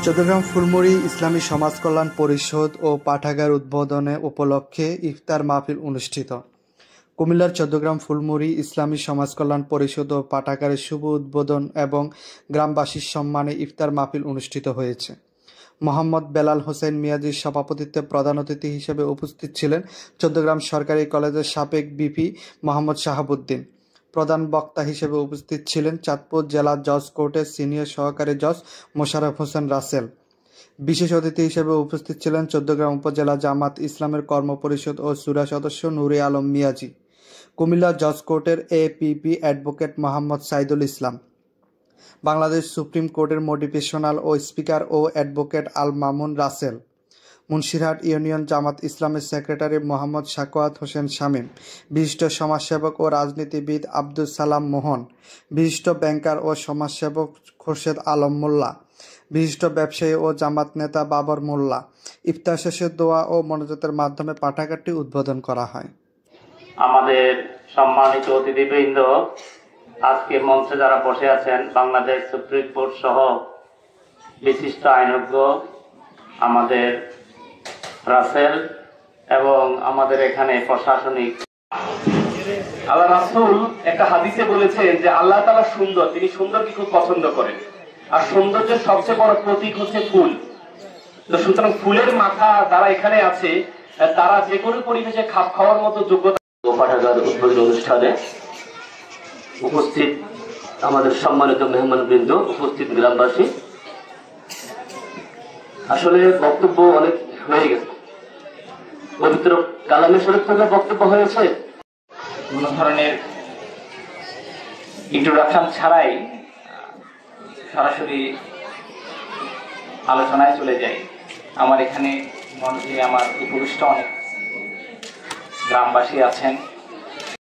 চট্টগ্রাম ফুলমুড়ি ইসলামী সমাজ কল্যাণ পরিষদ ও পাঠাগার উদ্বোধনে উপলক্ষে ইফতার মাহফিল অনুষ্ঠিত। কুমিল্লার চট্টগ্রাম ফুলমুড়ি ইসলামী সমাজ কল্যাণ পরিষদ ও পাঠাগারের শুভ উদ্বোধন এবং গ্রামবাসীর সম্মানে ইফতার মাহফিল অনুষ্ঠিত হয়েছে। মোহাম্মদ বেলাল হোসেন মিয়াজির সভাপতিত্বে প্রধান অতিথি হিসেবে উপস্থিত ছিলেন চট্টগ্রাম সরকারি কলেজের সাবেক ভিপি মোহাম্মদ শাহাবুদ্দিন। প্রধান বক্তা হিসেবে উপস্থিত ছিলেন চাঁদপুর জেলা জজ কোর্টের সিনিয়র সহকারী জজ মোশাররফ হোসেন রাসেল। বিশেষ অতিথি হিসেবে উপস্থিত ছিলেন চট্টগ্রাম উপজেলা জামাত ইসলামের কর্মপরিষদ ও শুরা সদস্য নুরে আলম মিয়াজি, কুমিল্লা জজ কোর্টের APP advocate Mohammad Saidul Islam, Bangladesh supreme কোর্টের মোটিভেশনাল ও স্পিকার ও অ্যাডভোকেট আল মামুন রাসেল, মুন্সিরহাট ইউনিয়ন জামাত ইসলামের সেক্রেটারি মোহাম্মদ সাখাওয়াত হোসেন শামীম, বিশিষ্ট সমাজসেবক ও রাজনীতিবিদ আব্দুল সালাম মোহন, বিশিষ্ট ব্যাংকার ও সমাজসেবক খোরশেদ আলম মোল্লা, বিশিষ্ট ব্যবসায়ী ও জামাত নেতা বাবর মোল্লা। ইফতার শেষে দোয়া ও মোনাজাতের মাধ্যমে পাঠাগারটি উদ্বোধন করা হয়। আমাদের সম্মানিত অতিথিবৃন্দ, আজকে মঞ্চে যারা বসে আছেন, বাংলাদেশ সুপ্রিম কোর্ট সহ বিশিষ্ট আইনজ্ঞ আমাদের রাসেল এবং আমাদের এখানে প্রশাসনিক। আল্লাহ রাসূল একটা হাদিসে বলেছেন যে আল্লাহ তাআলা সুন্দর, তিনি সুন্দরকে খুব পছন্দ করেন, আর সৌন্দর্যের সবচেয়ে বড় প্রতীক হচ্ছে ফুল। তো সুতরাং ফুলের মাথা যারা এখানে আছে তারা যে কোনো পরিবেশে খাপ খাওয়ার মতো যোগ্যতা। পাঠাগার উদ্বোধন অনুষ্ঠানে উপস্থিত আমাদের সম্মানিত মেহমানবৃন্দ, উপস্থিত গ্রামবাসী, আসলে বক্তব্য অনেক হয়ে গেছে। পবিত্র কালামে শরীফ থেকে বক্তব্য হয়েছে, কোন ধরনের ইন্ট্রোডাকশন ছাড়াই সরাসরি আলোচনায় চলে যাই। আমার এখানে মঞ্চে আমার উপবিষ্ট অনেক গ্রামবাসী আছেন।